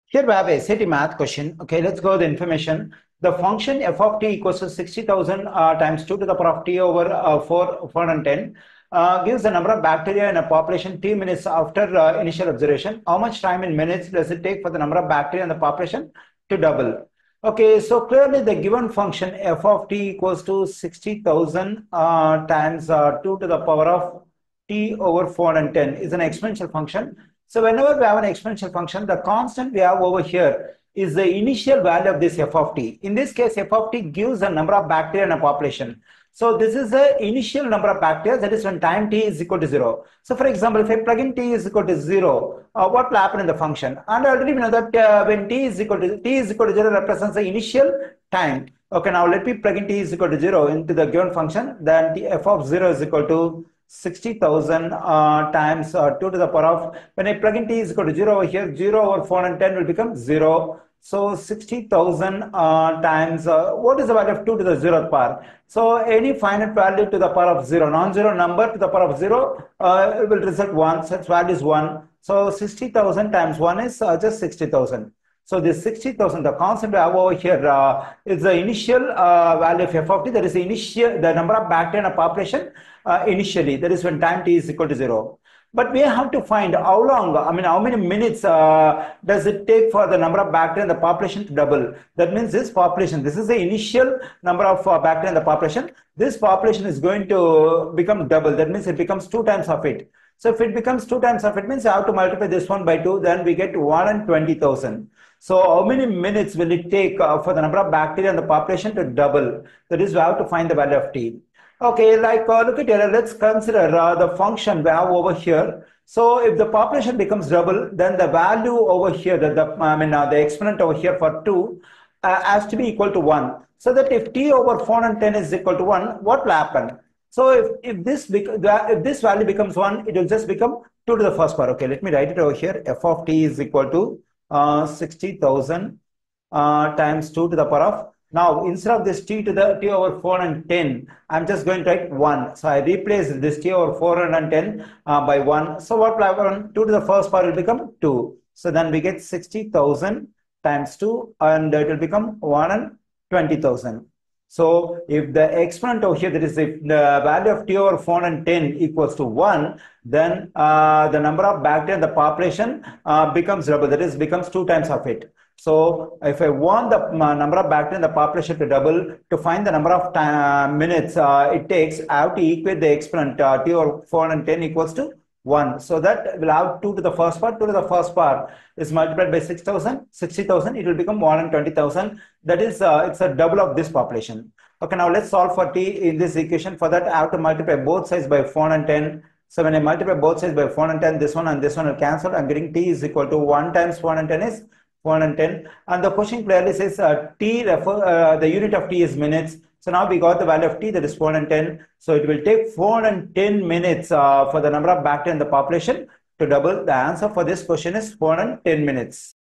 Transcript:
Here we have a SAT math question. Okay, let's go with the information. The function f of t equals to 60,000 times 2 to the power of t over 410 gives the number of bacteria in a population t minutes after initial observation. How much time in minutes does it take for the number of bacteria in the population to double? Okay, so clearly the given function f of t equals to 60,000 times 2 to the power of t over 410 is an exponential function. So whenever we have an exponential function, the constant we have over here is the initial value of this f of t. In this case, f of t gives the number of bacteria in a population. So this is the initial number of bacteria, that is when time t is equal to 0. So for example, if I plug in t is equal to 0, what will happen in the function? And already we know that when t is equal to 0 represents the initial time. Okay, now let me plug in t is equal to 0 into the given function. Then the f of 0 is equal to 60,000 times 2 to the power of, when I plug in t is equal to 0 over here, 0 over 410 will become 0. So 60,000 times, what is the value of 2 to the 0th power? So any finite value to the power of 0, non-zero number to the power of 0 will result 1, so its value is 1. So 60,000 times 1 is just 60,000. So this 60,000, the constant we have over here is the initial value of f of t, that is the number of bacteria in a population initially, that is when time t is equal to 0. But we have to find how long, how many minutes does it take for the number of bacteria in the population to double. That means this population, this is the initial number of bacteria in the population. This population is going to become double. That means it becomes 2 times of it. So if it becomes 2 times of it, means I have to multiply this one by 2, then we get 120,000. So how many minutes will it take for the number of bacteria in the population to double? That is, we have to find the value of t. Okay, look at here, let's consider the function we have over here. So if the population becomes double, then the value over here, the exponent over here for 2 has to be equal to 1. So that if t over 410 is equal to 1, what will happen? So if this value becomes 1, it will just become 2 to the first power. Okay, let me write it over here. F of t is equal to 60,000 times 2 to the power of. Now, instead of this t to the t over 410, I'm just going to write 1. So I replace this t over 410 by 1. So what will happen? 2 to the first power will become 2. So then we get 60,000 times 2, and it will become 120,000. So if the exponent over here, that is if the value of t over 410 equals to 1, then the number of bacteria in the population becomes double, that is becomes 2 times of it. So if I want the number of bacteria in the population to double, to find the number of minutes it takes, I have to equate the exponent t over 410 equals to 1. So that will have 2 to the first power. 2 to the first power is multiplied by 60,000, it will become 120,000. That is, it's a double of this population. Okay, now let's solve for t in this equation. For that, I have to multiply both sides by 410. So when I multiply both sides by 410, this one and this one will cancel. I'm getting t is equal to 1 times 410 is 410. And the question clearly says the unit of t is minutes. So now we got the value of t, that is 410. So it will take 410 minutes for the number of bacteria in the population to double. The answer for this question is 410 minutes.